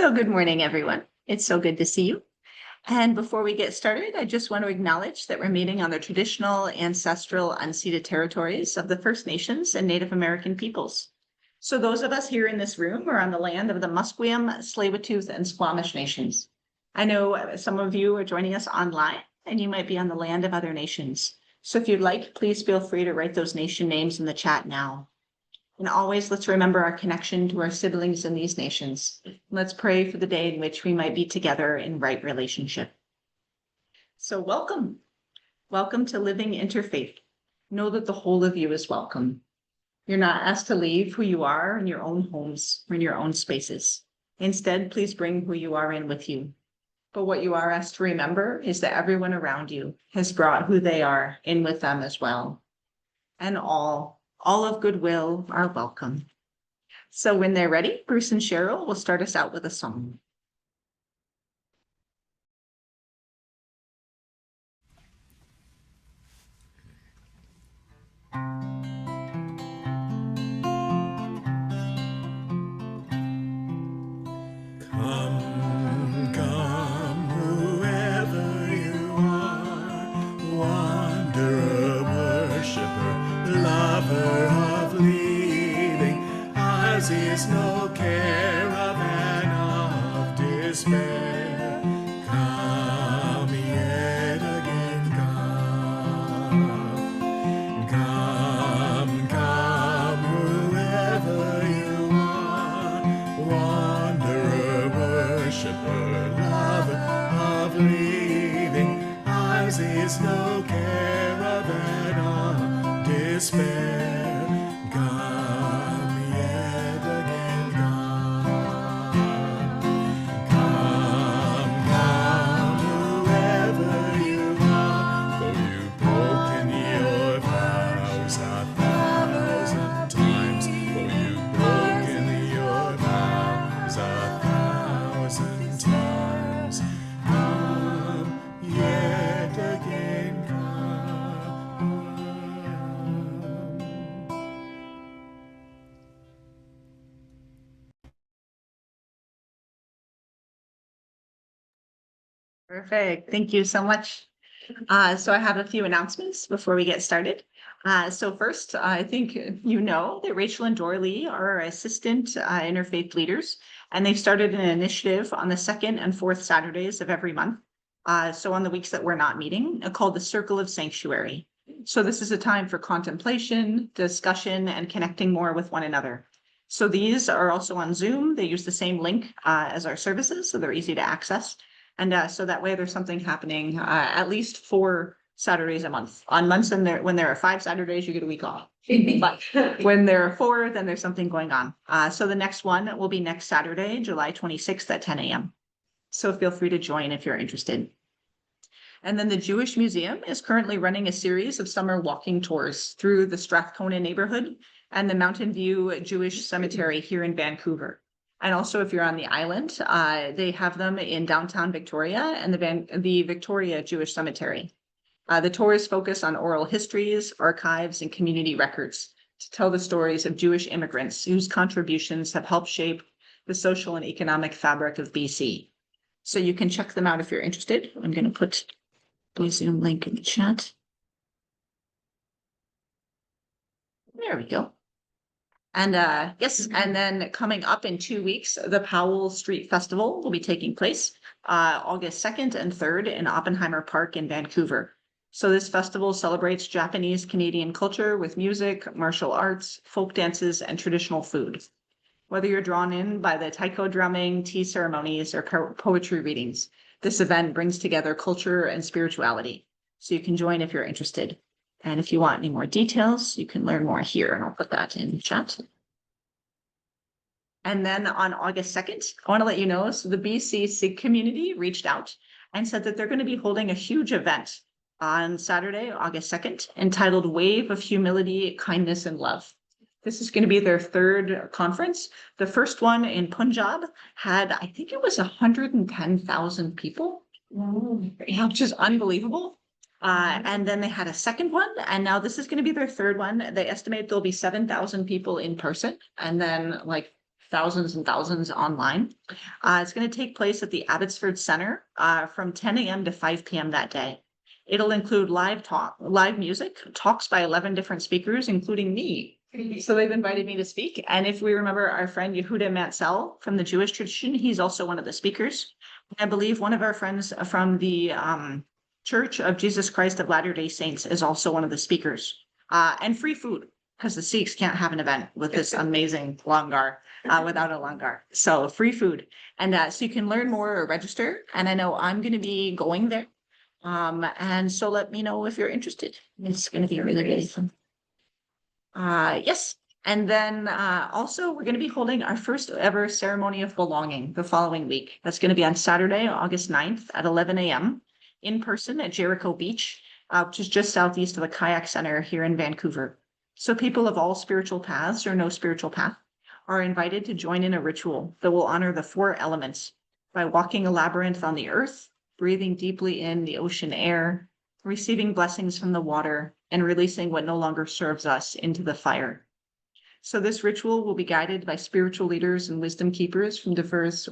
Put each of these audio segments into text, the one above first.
So good morning, everyone. It's so good to see you. And before we get started, I just want to acknowledge that we're meeting on the traditional, ancestral, unceded territories of the First Nations and Native American peoples. So those of us here in this room are on the land of the Musqueam, Tsleil-Waututh, and Squamish nations. I know some of you are joining us online, and you might be on the land of other nations. So if you'd like, please feel free to write those nation names in the chat now. And always let's remember our connection to our siblings in these nations. Let's pray for the day in which we might be together in right relationship. So welcome. Welcome to Living Interfaith. Know that the whole of you is welcome. You're not asked to leave who you are in your own homes or in your own spaces. Instead, please bring who you are in with you. But what you are asked to remember is that everyone around you has brought who they are in with them as well. And all of goodwill are welcome. So when they're ready, Bruce and Cheryl will start us out with a song. Come, come, whoever you are, wanderer, worshiper, lover of living, ours is no caravan of despair. Come yet again, come, come, come, whoever you are, wanderer, worshiper, lover of living, ours is no caravan of despair. Come yet again, come, come, whoever you are, though you've broken your vows 1,000 times, though you've broken your vows 1,000 times, come yet again, come. Perfect. Thank you so much. So I have a few announcements before we get started. So first, I think you know that Rachel and Dorlee are our assistant interfaith leaders, and they've started an initiative on the second and fourth Saturdays of every month. So on the weeks that we're not meeting, called the Circle of Sanctuary. So this is a time for contemplation, discussion, and connecting more with one another. So these are also on Zoom. They use the same link as our services, so they're easy to access. And so that way there's something happening at least 4 Saturdays a month. On months when there are 5 Saturdays, you get a week off. But when there are 4, then there's something going on. So the next one will be next Saturday, July 26th at 10 a.m. So feel free to join if you're interested. And then the Jewish Museum is currently running a series of summer walking tours through the Strathcona neighborhood and the Mountain View Jewish Cemetery here in Vancouver. And also, if you're on the island, they have them in downtown Victoria and the Victoria Jewish Cemetery. The tours focus on oral histories, archives, and community records to tell the stories of Jewish immigrants whose contributions have helped shape the social and economic fabric of BC. So you can check them out if you're interested. I'm going to put the Zoom link in the chat. There we go. And yes, and then coming up in 2 weeks, the Powell Street Festival will be taking place August 2nd and 3rd in Oppenheimer Park in Vancouver. So this festival celebrates Japanese Canadian culture with music, martial arts, folk dances, and traditional food. Whether you're drawn in by the taiko drumming, tea ceremonies, or poetry readings, this event brings together culture and spirituality. So you can join if you're interested. And if you want any more details, you can learn more here, and I'll put that in the chat. And then on August 2nd, I want to let you know, so the BC SIG community reached out and said that they're going to be holding a huge event on Saturday, August 2nd, entitled Wave of Humility, Kindness, and Love. This is going to be their 3rd conference. The first one in Punjab had, I think it was 110,000 people, which is unbelievable. And then they had a second one, and now this is going to be their 3rd one. They estimate there'll be 7,000 people in person, and then like thousands and thousands online. It's going to take place at the Abbotsford Center from 10 a.m. to 5 p.m. that day. It'll include live music, talks by 11 different speakers, including me. So they've invited me to speak. And if we remember our friend Yehuda Matzel from the Jewish tradition, he's also one of the speakers. I believe one of our friends from the Church of Jesus Christ of Latter-day Saints is also one of the speakers. And free food, because the Sikhs can't have an event with this amazing langar without a langar. So free food. And so you can learn more or register. And I know I'm going to be going there. And so let me know if you're interested. It's going to be really, really fun. Yes. And then also we're going to be holding our first ever ceremony of belonging the following week. That's going to be on Saturday, August 9th at 11 a.m. in person at Jericho Beach, which is just southeast of the Kayak Center here in Vancouver. So people of all spiritual paths or no spiritual path are invited to join in a ritual that will honor the 4 elements by walking a labyrinth on the earth, breathing deeply in the ocean air, receiving blessings from the water, and releasing what no longer serves us into the fire. So this ritual will be guided by spiritual leaders and wisdom keepers from diverse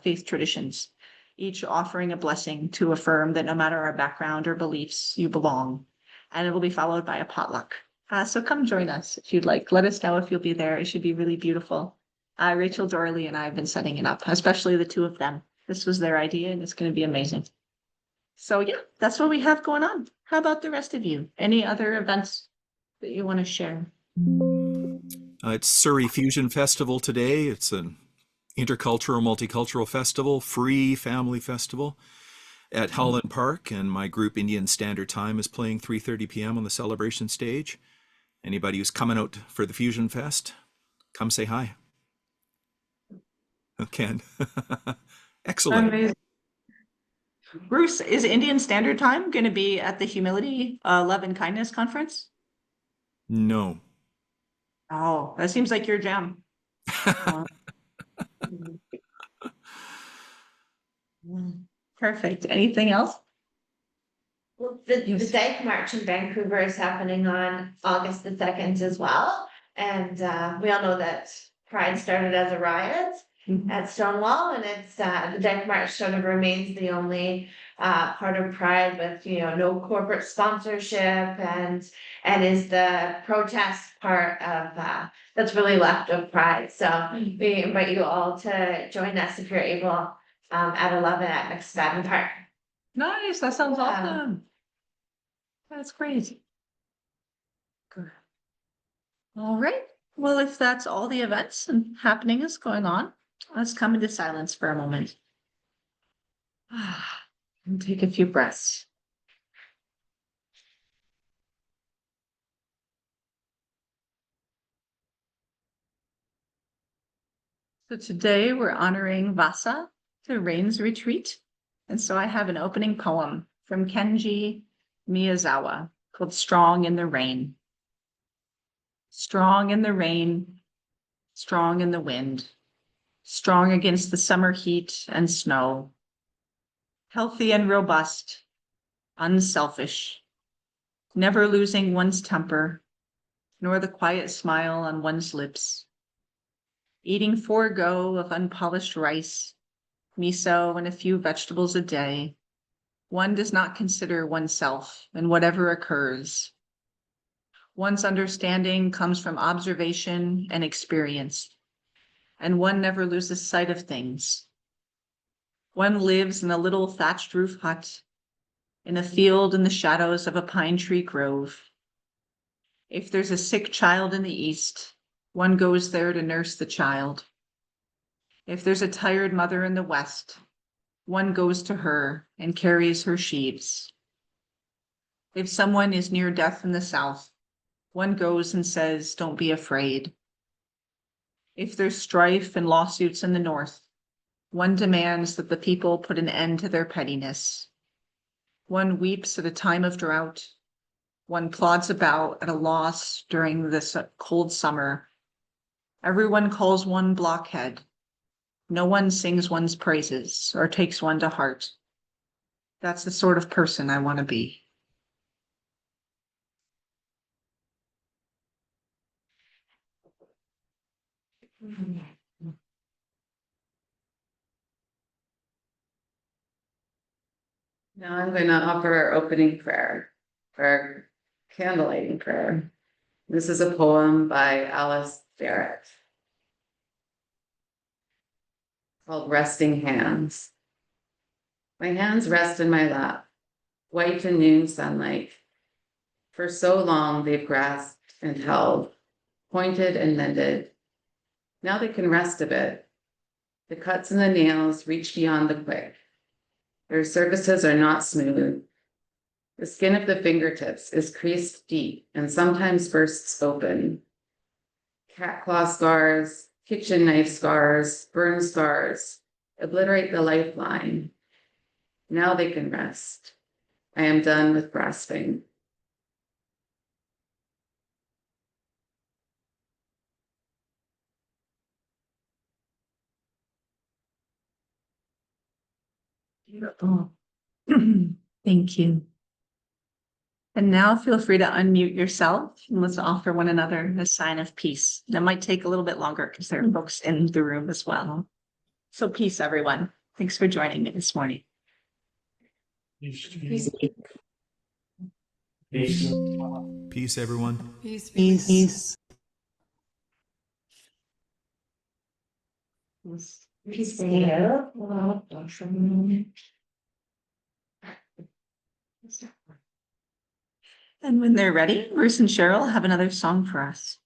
faith traditions, each offering a blessing to affirm that no matter our background or beliefs, you belong. And it will be followed by a potluck. So come join us if you'd like. Let us know if you'll be there. It should be really beautiful. Rachel Dorley and I have been setting it up, especially the 2 of them. This was their idea and it's going to be amazing. So yeah, that's what we have going on. How about the rest of you? Any other events that you want to share? It's Surrey Fusion Festival today. It's an intercultural, multicultural festival, free family festival at Holland Park, and my group Indian Standard Time is playing 3:30 p.m. on the celebration stage. Anybody who's coming out for the Fusion Fest, come say hi. Ken. Excellent. Amazing. Bruce, is Indian Standard Time going to be at the Humility, Love and Kindness Conference? No. Oh, that seems like your jam. Perfect. Anything else? Well, the Dyke March in Vancouver is happening on August the 2nd as well. And we all know that Pride started as a riot at Stonewall, and it's the Dyke March sort of remains the only part of Pride with no corporate sponsorship and is the protest part of that's really left of Pride. So we invite you all to join us if you're able at 11 at McSpadden Park. Nice. That sounds awesome. That's great. Good. All right. Well, if that's all the events and happenings going on, let's come into silence for a moment. And take a few breaths. So today we're honoring Vassa, the Rains Retreat. And so I have an opening poem from Kenji Miyazawa called Strong in the Rain. Strong in the rain, strong in the wind, strong against the summer heat and snow, healthy and robust, unselfish, never losing one's temper, nor the quiet smile on one's lips, eating 4 go of unpolished rice, miso, and a few vegetables a day. One does not consider oneself in whatever occurs. One's understanding comes from observation and experience, and one never loses sight of things. One lives in a little thatched roof hut, in a field in the shadows of a pine tree grove. If there's a sick child in the east, one goes there to nurse the child. If there's a tired mother in the west, one goes to her and carries her sheaves. If someone is near death in the south, one goes and says, "Don't be afraid." If there's strife and lawsuits in the north, one demands that the people put an end to their pettiness. One weeps at a time of drought. One plods about at a loss during this cold summer. Everyone calls one blockhead. No one sings one's praises or takes one to heart. That's the sort of person I want to be. Now I'm going to offer our opening prayer, our candlelighting prayer. This is a poem by Alice Barrett called Resting Hands. My hands rest in my lap, white in noon sunlight. For so long they've grasped and held, pointed and mended. Now they can rest a bit. The cuts and the nails reach beyond the quick. Their surfaces are not smooth. The skin of the fingertips is creased deep and sometimes bursts open. Cat claw scars, kitchen knife scars, burn scars obliterate the lifeline. Now they can rest. I am done with grasping. Beautiful. Thank you. And now feel free to unmute yourself and let's offer one another a sign of peace. That might take a little bit longer because there are folks in the room as well. So peace, everyone. Thanks for joining me this morning. Peace. Peace, everyone. Peace. Peace. Peace be here. And when they're ready, Bruce and Cheryl have another song for us.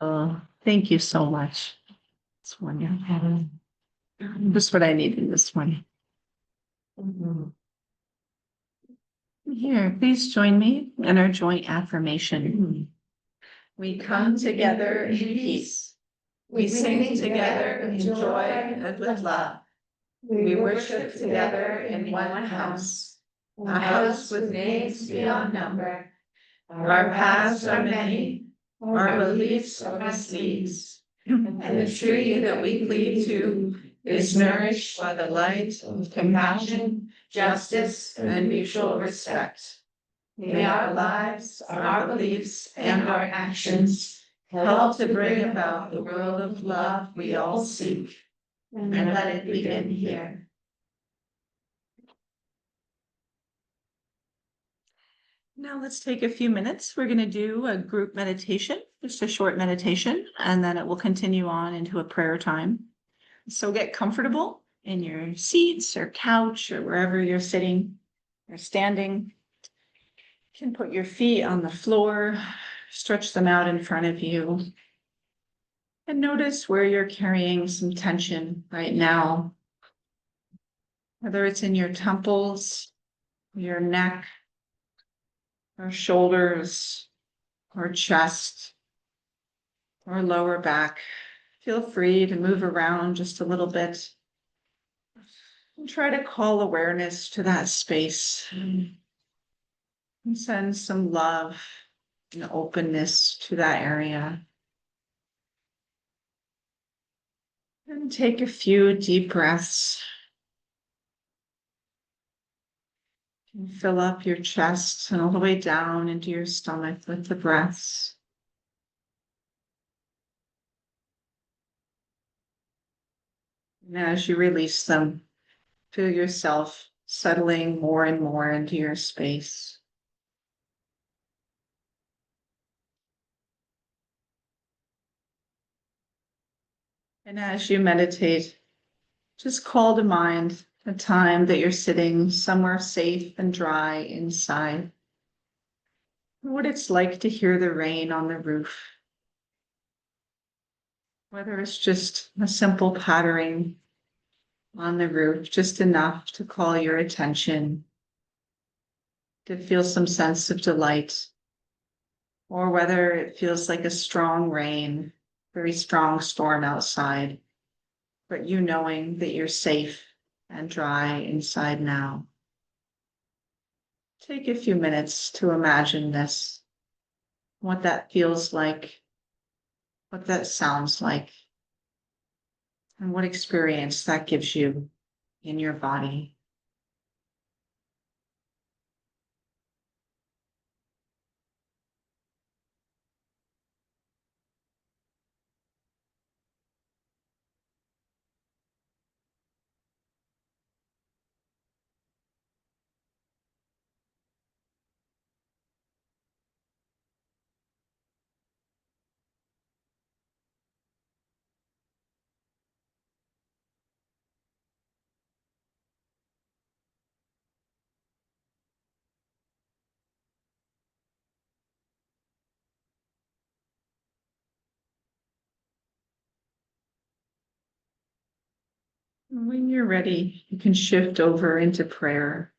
Oh, thank you so much. It's wonderful. Just what I needed this morning. Here, please join me in our joint affirmation. We come together in peace. We sing together in joy and with love. We worship together in one house, a house with names beyond number. Our paths are many, our beliefs are misleads, and the tree that we cleave to is nourished by the light of compassion, justice, and mutual respect. May our lives, our beliefs, and our actions help to bring about the world of love we all seek, and let it begin here. Now let's take a few minutes. We're going to do a group meditation, just a short meditation, and then it will continue on into a prayer time. So get comfortable in your seats or couch or wherever you're sitting or standing. You can put your feet on the floor, stretch them out in front of you, and notice where you're carrying some tension right now, whether it's in your temples, your neck, or shoulders, or chest, or lower back. Feel free to move around just a little bit and try to call awareness to that space and send some love and openness to that area. And take a few deep breaths. And fill up your chest and all the way down into your stomach with the breaths. And as you release them, feel yourself settling more and more into your space. And as you meditate, just call to mind a time that you're sitting somewhere safe and dry inside. What it's like to hear the rain on the roof. Whether it's just a simple pattering on the roof, just enough to call your attention, to feel some sense of delight, or whether it feels like a strong rain, very strong storm outside, but you knowing that you're safe and dry inside now. Take a few minutes to imagine this, what that feels like, what that sounds like, and what experience that gives you in your body. When you're ready, you can shift over into prayer.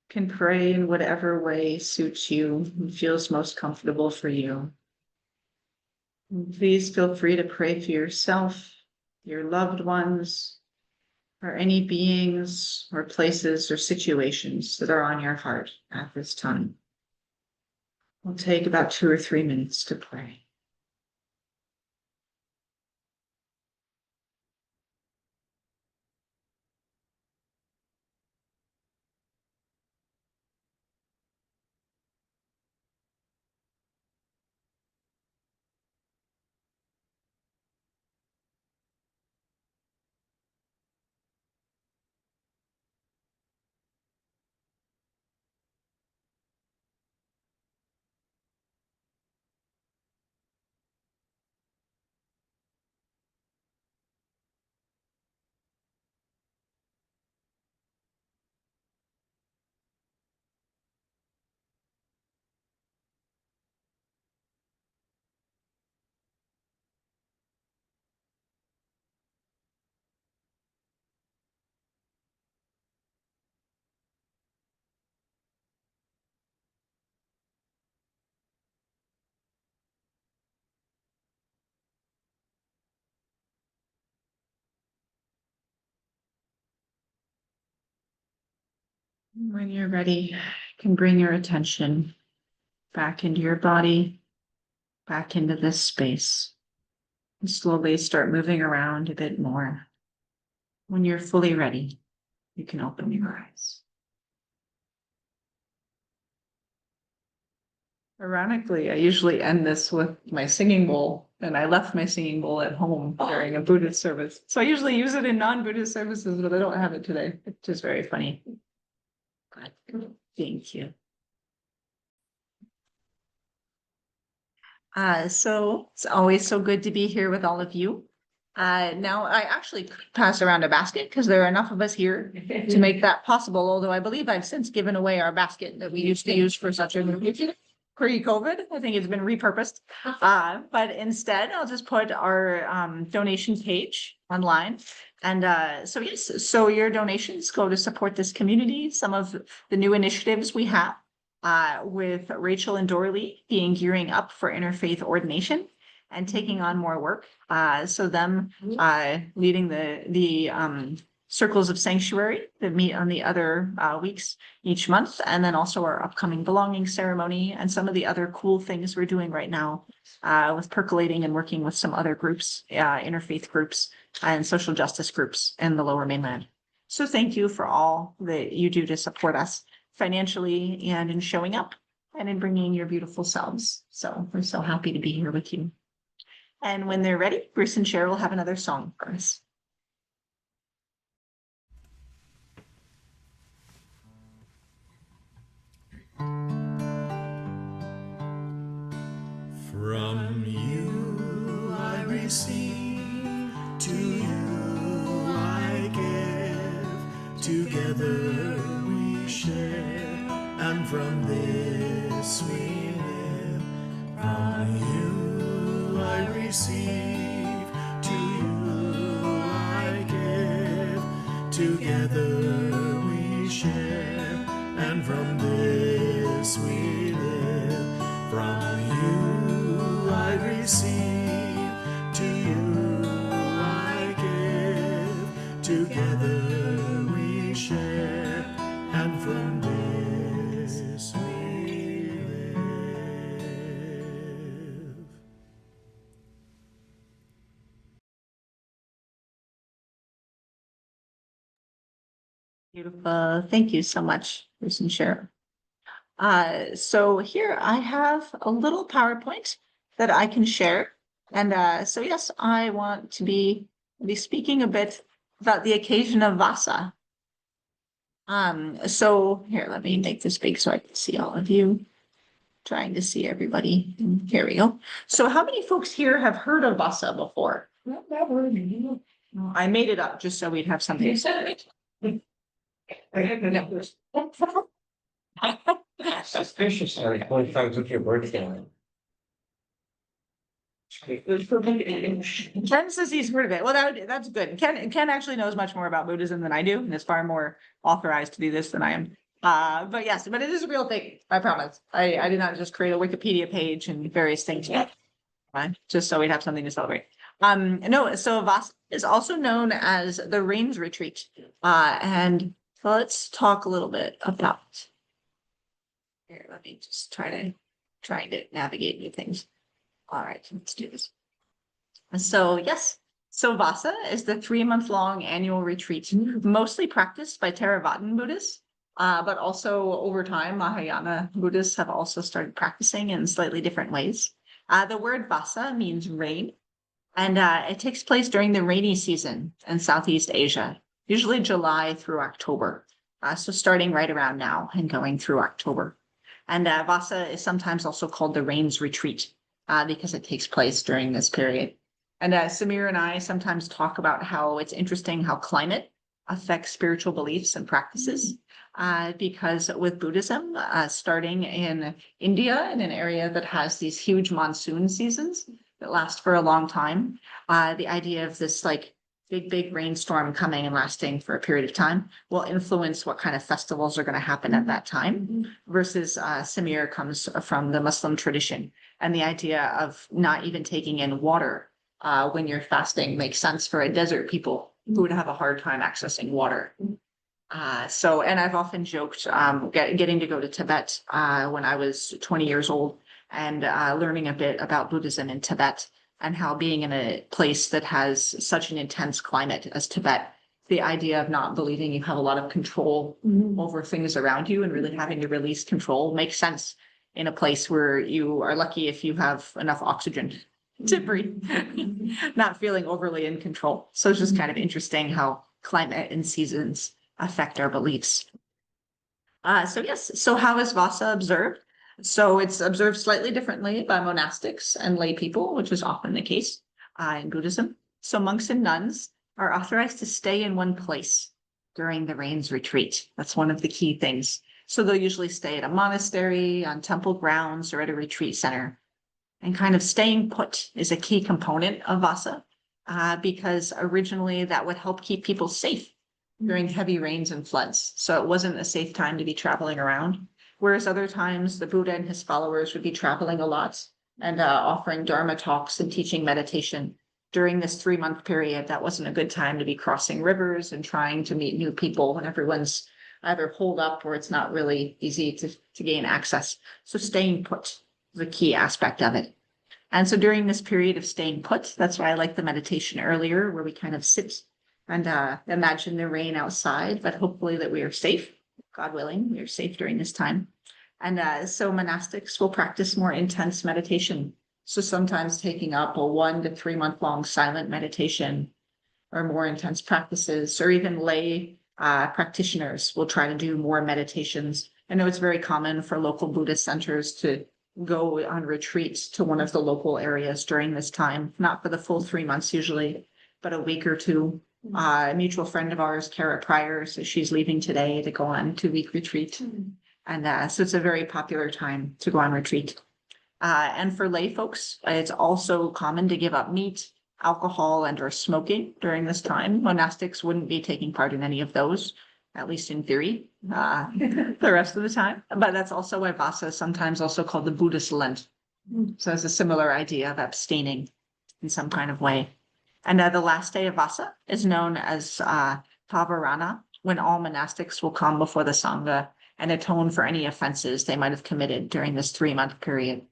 You can pray in whatever way suits you and feels most comfortable for you. And please feel free to pray for yourself, your loved ones, or any beings or places or situations that are on your heart at this time. We'll take about 2 or 3 minutes to pray. When you're ready, you can bring your attention back into your body, back into this space, and slowly start moving around a bit more. When you're fully ready, you can open your eyes. Ironically, I usually end this with my singing bowl, and I left my singing bowl at home during a Buddhist service. So I usually use it in non-Buddhist services, but I don't have it today. It's just very funny. Thank you. So it's always so good to be here with all of you. Now I actually could pass around a basket because there are enough of us here to make that possible, although I believe I've since given away our basket that we used to use for such a pre-COVID. I think it's been repurposed. But instead I'll just put our donation page online. And so yes, so your donations go to support this community, some of the new initiatives we have. With Rachel and Dorley being gearing up for interfaith ordination and taking on more work. So them leading the circles of sanctuary that meet on the other weeks each month, and then also our upcoming belonging ceremony and some of the other cool things we're doing right now with percolating and working with some other groups, interfaith groups and social justice groups in the Lower Mainland. So thank you for all that you do to support us financially and in showing up and in bringing your beautiful selves. So we're so happy to be here with you. And when they're ready, Bruce and Cheryl will have another song for us. From you I receive, to you I give, together we share, and from this we live. From you I receive, to you I give, together we share, and from this we live. From you I receive, to you I give, together we share, and from this we live. Beautiful. Thank you so much, Bruce and Cheryl. So here I have a little PowerPoint that I can share. And so yes, I want to be speaking a bit about the occasion of Vassa. So here, let me make this big so I can see all of you. Trying to see everybody. Here we go. So how many folks here have heard of Vassa before? I made it up just so we'd have something to celebrate. Suspicious, like, 25 took your birthday. Ken says he's heard of it. Well, that's good. Ken actually knows much more about Buddhism than I do, and is far more authorized to do this than I am. But yes, but it is a real thing. I promise. I did not just create a Wikipedia page and various things, just so we'd have something to celebrate. No, so Vassa is also known as the Rains Retreat. And let's talk a little bit about. Here, let me just trying to navigate new things. All right, let's do this. So yes, so Vassa is the 3-month-long annual retreat, mostly practiced by Theravada Buddhists, but also over time, Mahayana Buddhists have also started practicing in slightly different ways. The word Vassa means rain, and it takes place during the rainy season in Southeast Asia, usually July through October. So starting right around now and going through October. And Vassa is sometimes also called the Rains Retreat because it takes place during this period. And Samir and I sometimes talk about how it's interesting how climate affects spiritual beliefs and practices. Because with Buddhism, starting in India, in an area that has these huge monsoon seasons that last for a long time, the idea of this like big rainstorm coming and lasting for a period of time will influence what kind of festivals are going to happen at that time. Versus Samir comes from the Muslim tradition, and the idea of not even taking in water when you're fasting makes sense for a desert people who would have a hard time accessing water. And I've often joked, getting to go to Tibet, when I was 20 years old and, learning a bit about Buddhism in Tibet and how being in a place that has such an intense climate as Tibet, the idea of not believing you have a lot of control over things around you and really having to release control makes sense in a place where you are lucky if you have enough oxygen to breathe, not feeling overly in control. So it's just kind of interesting how climate and seasons affect our beliefs. So how is Vassa observed? So it's observed slightly differently by monastics and lay people, which is often the case in Buddhism. So monks and nuns are authorized to stay in one place during the rains retreat. That's one of the key things. So they'll usually stay at a monastery, on temple grounds, or at a retreat center. And kind of staying put is a key component of Vassa, because originally that would help keep people safe during heavy rains and floods. So it wasn't a safe time to be traveling around. Whereas other times the Buddha and his followers would be traveling a lot and offering Dharma talks and teaching meditation. During this 3-month period, that wasn't a good time to be crossing rivers and trying to meet new people when everyone's either holed up or it's not really easy to gain access. So staying put is a key aspect of it. And so during this period of staying put, that's why I like the meditation earlier, where we kind of sit and imagine the rain outside, but hopefully that we are safe. God willing, we are safe during this time. And so monastics will practice more intense meditation. So sometimes taking up a 1 to 3 month long silent meditation or more intense practices, or even lay practitioners will try to do more meditations. I know it's very common for local Buddhist centers to go on retreat to one of the local areas during this time, not for the full 3 months usually, but a week or two. A mutual friend of ours, Kara Pryor, so she's leaving today to go on 2-week retreat. And so it's a very popular time to go on retreat. And for lay folks, it's also common to give up meat, alcohol, and or smoking during this time. Monastics wouldn't be taking part in any of those, at least in theory, the rest of the time. But that's also why Vassa is sometimes also called the Buddhist Lent. So it's a similar idea of abstaining in some kind of way. And the last day of Vassa is known as Pavarana, when all monastics will come before the Sangha and atone for any offenses they might have committed during this 3-month period.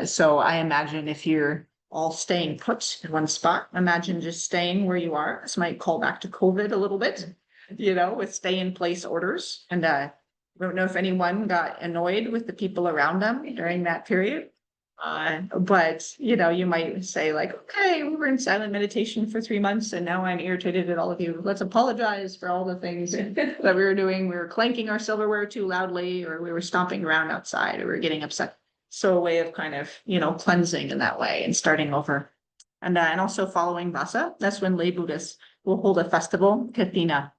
So I imagine if you're all staying put in one spot, imagine just staying where you are. This might call back to COVID a little bit, with stay in place orders. And I don't know if anyone got annoyed with the people around them during that period. But you might say like, okay, we were in silent meditation for 3 months and now I'm irritated at all of you. Let's apologize for all the things that we were doing. We were clanking our silverware too loudly, or we were stomping around outside, or we were getting upset. So a way of kind of, cleansing in that way and starting over. And also following Vassa, that's when lay Buddhists will hold a festival, Kathina,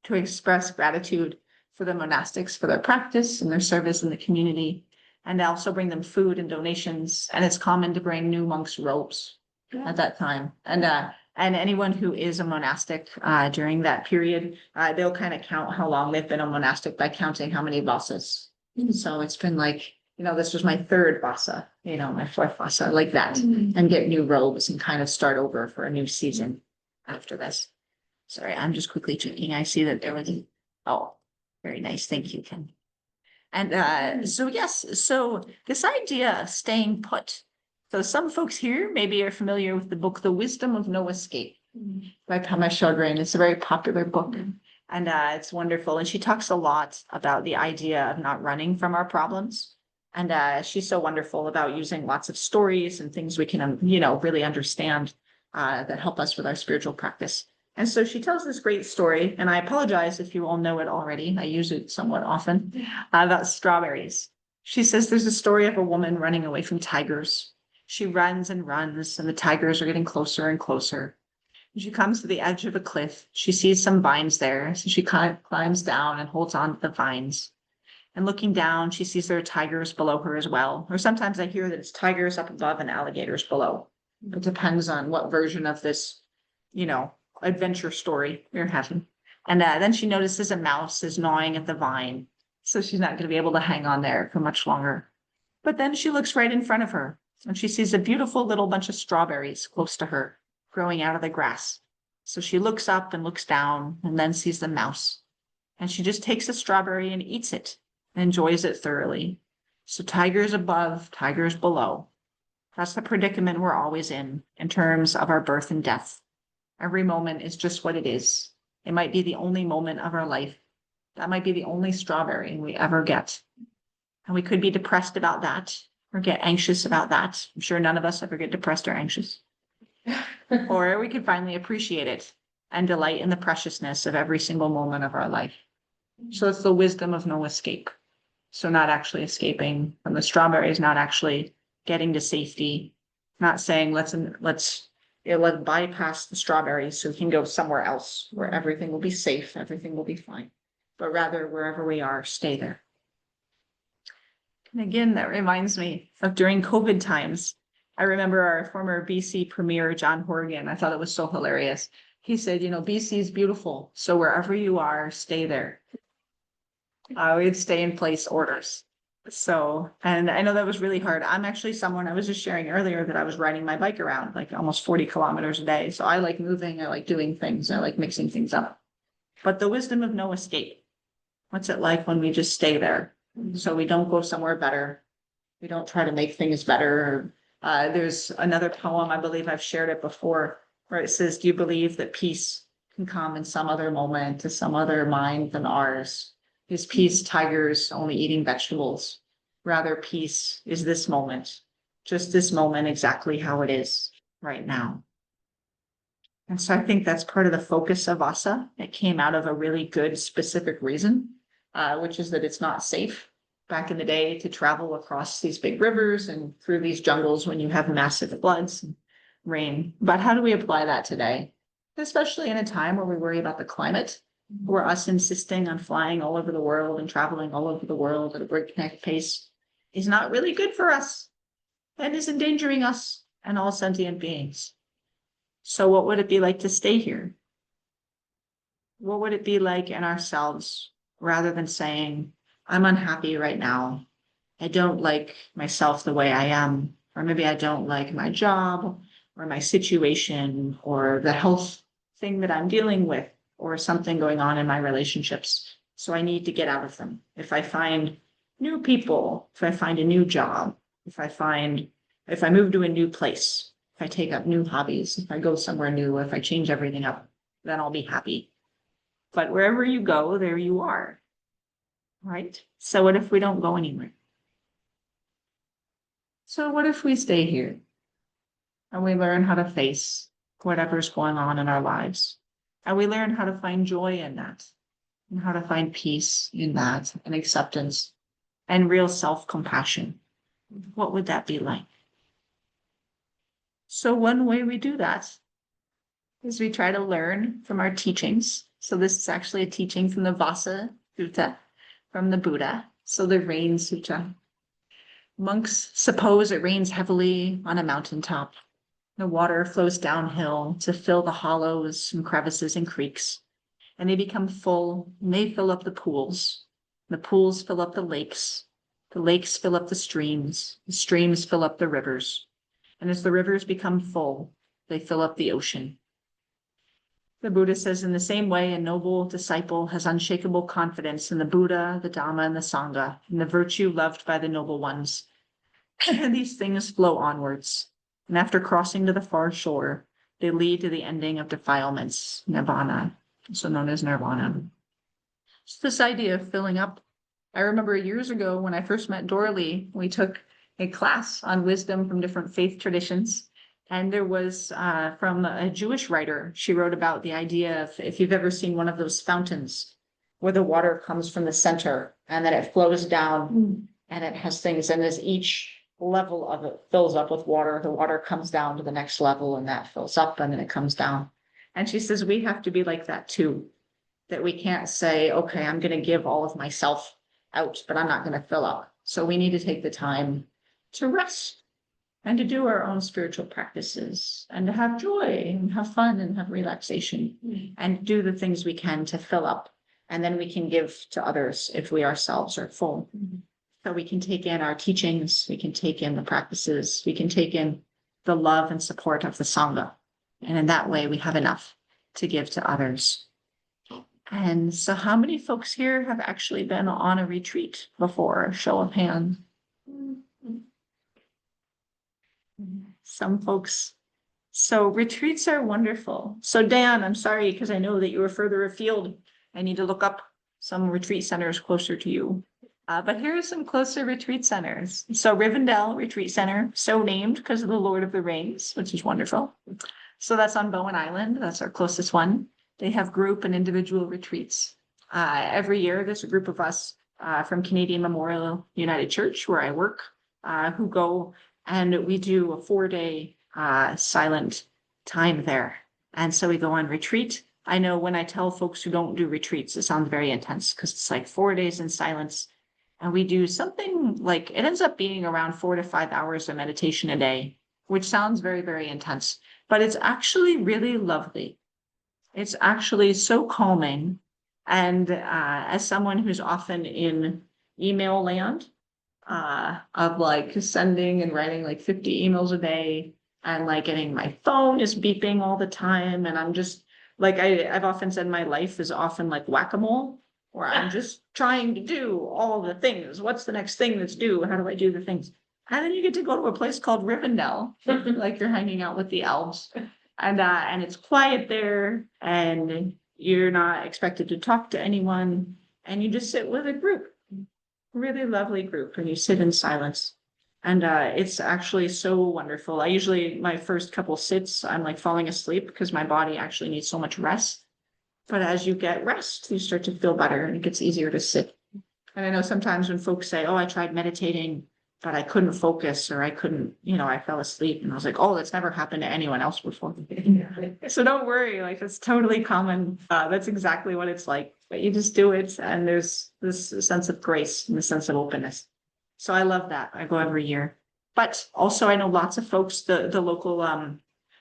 to express gratitude for the monastics for their practice and their service in the community. And also bring them food and donations. And it's common to bring new monks' robes at that time. And anyone who is a monastic during that period, they'll kind of count how long they've been a monastic by counting how many Vassas. So it's been like, this was my 3rd Vassa, my 4th Vassa, like that, and get new robes and kind of start over for a new season after this. Sorry, I'm just quickly checking. I see that there was, very nice. Thank you, Ken. And so this idea of staying put. So some folks here maybe are familiar with the book, The Wisdom of No Escape by Pema Chodron. It's a very popular book and it's wonderful. And she talks a lot about the idea of not running from our problems. And she's so wonderful about using lots of stories and things we can, really understand that help us with our spiritual practice. And so she tells this great story, and I apologize if you all know it already. I use it somewhat often, about strawberries. She says there's a story of a woman running away from tigers. She runs and runs, and the tigers are getting closer and closer. When she comes to the edge of a cliff, she sees some vines there, so she climbs down and holds on to the vines. And looking down, she sees there are tigers below her as well. Or sometimes I hear that it's tigers up above and alligators below. It depends on what version of this, adventure story you're having. And then she notices a mouse is gnawing at the vine. So she's not going to be able to hang on there for much longer. But then she looks right in front of her and she sees a beautiful little bunch of strawberries close to her growing out of the grass. So she looks up and looks down and then sees the mouse. and she just takes a strawberry and eats it and enjoys it thoroughly. So tigers above, tigers below. That's the predicament we're always in terms of our birth and death. Every moment is just what it is. It might be the only moment of our life. That might be the only strawberry we ever get. And we could be depressed about that or get anxious about that. I'm sure none of us ever get depressed or anxious. Or we could finally appreciate it and delight in the preciousness of every single moment of our life. So it's the wisdom of no escape. So not actually escaping from the strawberries, not actually getting to safety, not saying let's bypass the strawberries so we can go somewhere else where everything will be safe, everything will be fine. But rather wherever we are, stay there. And again, that reminds me of during COVID times. I remember our former BC Premier, John Horgan. I thought it was so hilarious. He said, BC is beautiful. So wherever you are, stay there. We'd stay in place orders. So, and I know that was really hard. I'm actually someone, I was just sharing earlier that I was riding my bike around like almost 40 kilometers a day. So I like moving, I like doing things, I like mixing things up. But the wisdom of no escape. What's it like when we just stay there? So we don't go somewhere better. We don't try to make things better. There's another poem, I believe I've shared it before, where it says, do you believe that peace can come in some other moment to some other mind than ours? Is peace tigers only eating vegetables? Rather, peace is this moment, just this moment exactly how it is right now. And so I think that's part of the focus of Vassa. It came out of a really good specific reason, which is that it's not safe back in the day to travel across these big rivers and through these jungles when you have massive floods and rain. But how do we apply that today? Especially in a time where we worry about the climate, where us insisting on flying all over the world and traveling all over the world at a breakneck pace is not really good for us and is endangering us and all sentient beings. So what would it be like to stay here? What would it be like in ourselves rather than saying, I'm unhappy right now. I don't like myself the way I am, or maybe I don't like my job or my situation or the health thing that I'm dealing with or something going on in my relationships. So I need to get out of them. If I find new people, if I find a new job, if I move to a new place, if I take up new hobbies, if I go somewhere new, if I change everything up, then I'll be happy. But wherever you go, there you are. Right? So what if we don't go anywhere? So what if we stay here and we learn how to face whatever's going on in our lives? And we learn how to find joy in that and how to find peace in that and acceptance and real self-compassion. What would that be like? So one way we do that is we try to learn from our teachings. So this is actually a teaching from the Vassa Sutta, from the Buddha. So the Rain Sutta. Monks suppose it rains heavily on a mountaintop. The water flows downhill to fill the hollows and crevices and creeks, and they become full, and they fill up the pools. The pools fill up the lakes fill up the streams fill up the rivers. And as the rivers become full, they fill up the ocean. The Buddha says, in the same way, a noble disciple has unshakable confidence in the Buddha, the Dhamma, and the Sangha, and the virtue loved by the noble ones. And these things flow onwards. And after crossing to the far shore, they lead to the ending of defilements, nirvana, also known as nirvana. So this idea of filling up. I remember years ago when I first met Dorley, we took a class on wisdom from different faith traditions. And there was from a Jewish writer, she wrote about the idea of, if you've ever seen one of those fountains where the water comes from the center and then it flows down and it has things, and as each level of it fills up with water, the water comes down to the next level and that fills up and then it comes down. And she says, we have to be like that too, that we can't say, okay, I'm going to give all of myself out, but I'm not going to fill up. So we need to take the time to rest and to do our own spiritual practices and to have joy and have fun and have relaxation and do the things we can to fill up. And then we can give to others if we ourselves are full. So we can take in our teachings, we can take in the practices, we can take in the love and support of the Sangha. And in that way, we have enough to give to others. And so how many folks here have actually been on a retreat before? Show of hands. Some folks. So retreats are wonderful. So Dan, I'm sorry, because I know that you were further afield. I need to look up some retreat centers closer to you. But here are some closer retreat centers. So Rivendell Retreat Center, so named because of the Lord of the Rings, which is wonderful. So that's on Bowen Island. That's our closest one. They have group and individual retreats. Every year, there's a group of us from Canadian Memorial United Church, where I work, who go and we do a 4-day silent time there. And so we go on retreat. I know when I tell folks who don't do retreats, it sounds very intense because it's like 4 days in silence. And we do something like, it ends up being around 4 to 5 hours of meditation a day, which sounds very, very intense, but it's actually really lovely. It's actually so calming. And as someone who's often in email land, of like sending and writing like 50 emails a day, and like getting my phone is beeping all the time. And I'm just like, I've often said my life is often like whack-a-mole, where I'm just trying to do all the things. What's the next thing that's due? How do I do the things? And then you get to go to a place called Rivendell, like you're hanging out with the elves, and it's quiet there, and you're not expected to talk to anyone, and you just sit with a group, really lovely group, and you sit in silence. And it's actually so wonderful. I usually, my first couple sits, I'm like falling asleep because my body actually needs so much rest. But as you get rest, you start to feel better and it gets easier to sit. And I know sometimes when folks say, oh, I tried meditating, but I couldn't focus, or I couldn't, I fell asleep. And I was like, oh, that's never happened to anyone else before. So don't worry, like it's totally common. That's exactly what it's like. But you just do it, and there's this sense of grace and a sense of openness. So I love that. I go every year. But also I know lots of folks, the local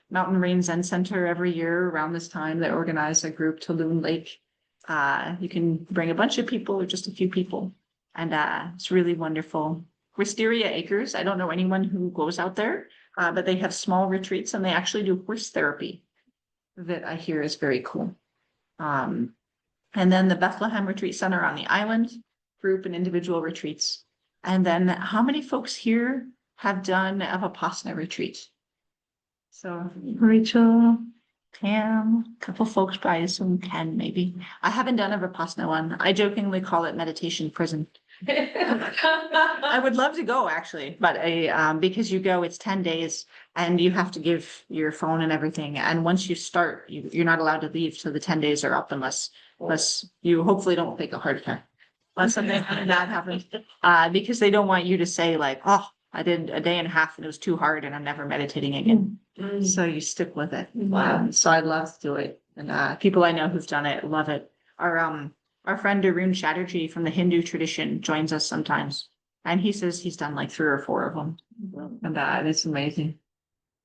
Mountain Rain Zen Center every year around this time, they organize a group to Loon Lake. You can bring a bunch of people or just a few people. And it's really wonderful. Wisteria Acres, I don't know anyone who goes out there, but they have small retreats and they actually do horse therapy that I hear is very cool. And then the Bethlehem Retreat Center on the island, group and individual retreats. And then how many folks here have done a Vipassana retreat? So Rachel, Pam, a couple folks, but I assume Ken maybe. I haven't done a Vipassana one. I jokingly call it meditation prison. I would love to go actually, but because you go, it's 10 days and you have to give your phone and everything. And once you start, you're not allowed to leave till the 10 days are up unless you hopefully don't take a heart attack. Unless something like that happens. Because they don't want you to say like, oh, I did a day and a half and it was too hard and I'm never meditating again. So you stick with it. Wow. So I'd love to do it. And people I know who've done it love it. Our friend Arun Chatterjee from the Hindu tradition joins us sometimes. And he says he's done like 3 or 4 of them. And it's amazing.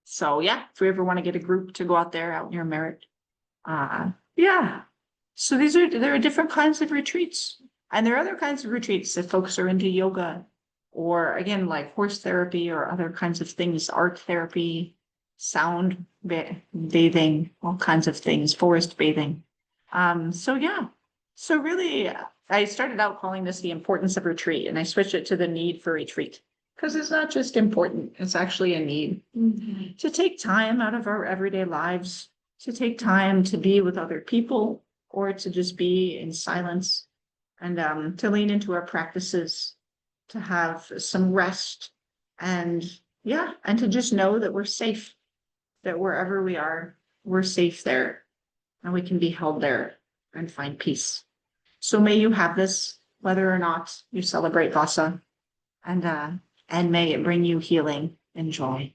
So yeah, if we ever want to get a group to go out there out near Merritt. Yeah. So there are different kinds of retreats. And there are other kinds of retreats if folks are into yoga, or again, like horse therapy or other kinds of things, art therapy, sound bathing, all kinds of things, forest bathing. So yeah. So really, I started out calling this the importance of retreat, and I switched it to the need for retreat. Because it's not just important, it's actually a need to take time out of our everyday lives, to take time to be with other people, or to just be in silence, and to lean into our practices, to have some rest, and to just know that we're safe, that wherever we are, we're safe there, and we can be held there and find peace. So may you have this, whether or not you celebrate Vassa, and may it bring you healing and joy.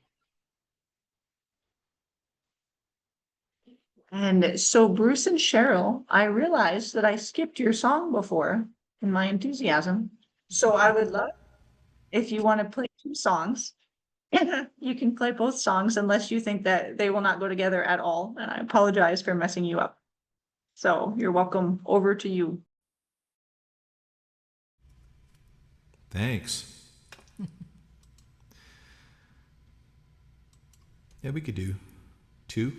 And so Bruce and Cheryl, I realized that I skipped your song before in my enthusiasm. So I would love if you want to play 2 songs. You can play both songs unless you think that they will not go together at all. And I apologize for messing you up. So you're welcome. Over to you. Thanks. Yeah, we could do 2.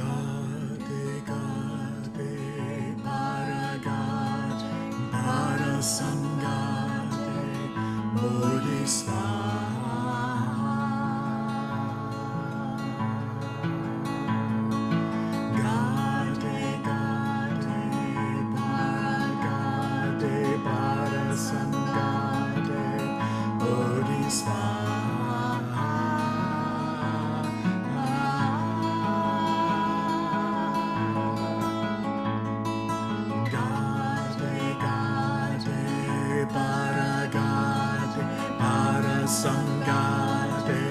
Gate, para Sangate, Bodhisattva. Gate, para Sangate,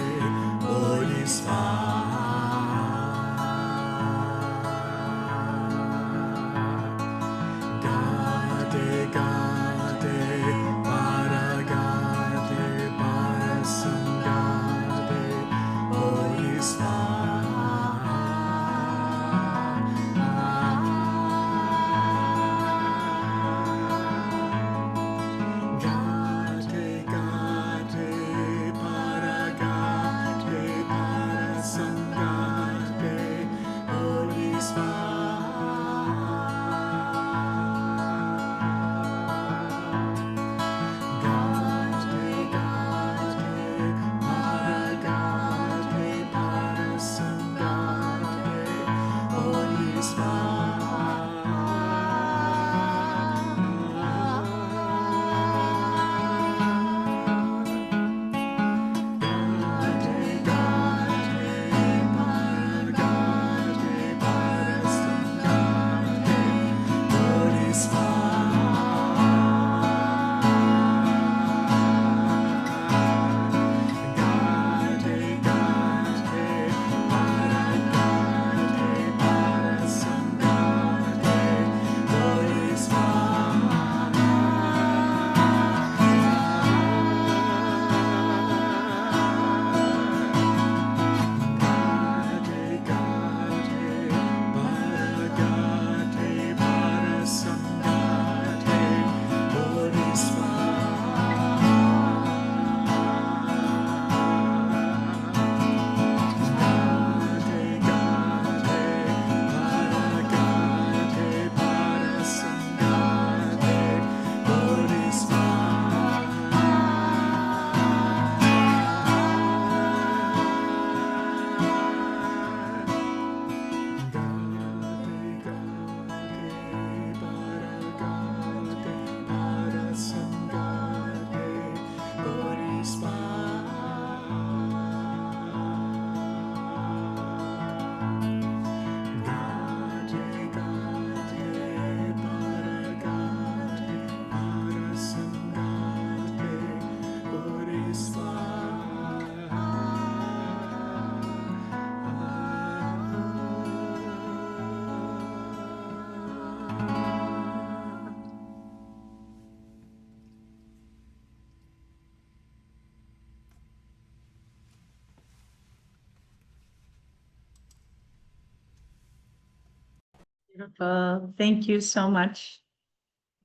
Beautiful. Thank you so much.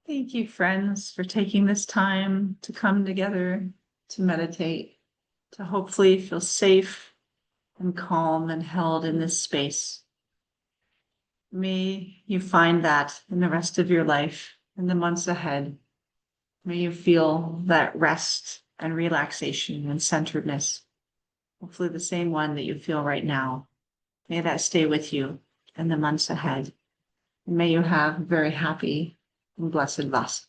Thank you, friends, for taking this time to come together to meditate, to hopefully feel safe and calm and held in this space. May you find that in the rest of your life, in the months ahead. May you feel that rest and relaxation and centeredness, hopefully the same one that you feel right now. May that stay with you in the months ahead. And may you have a very happy and blessed Vassa.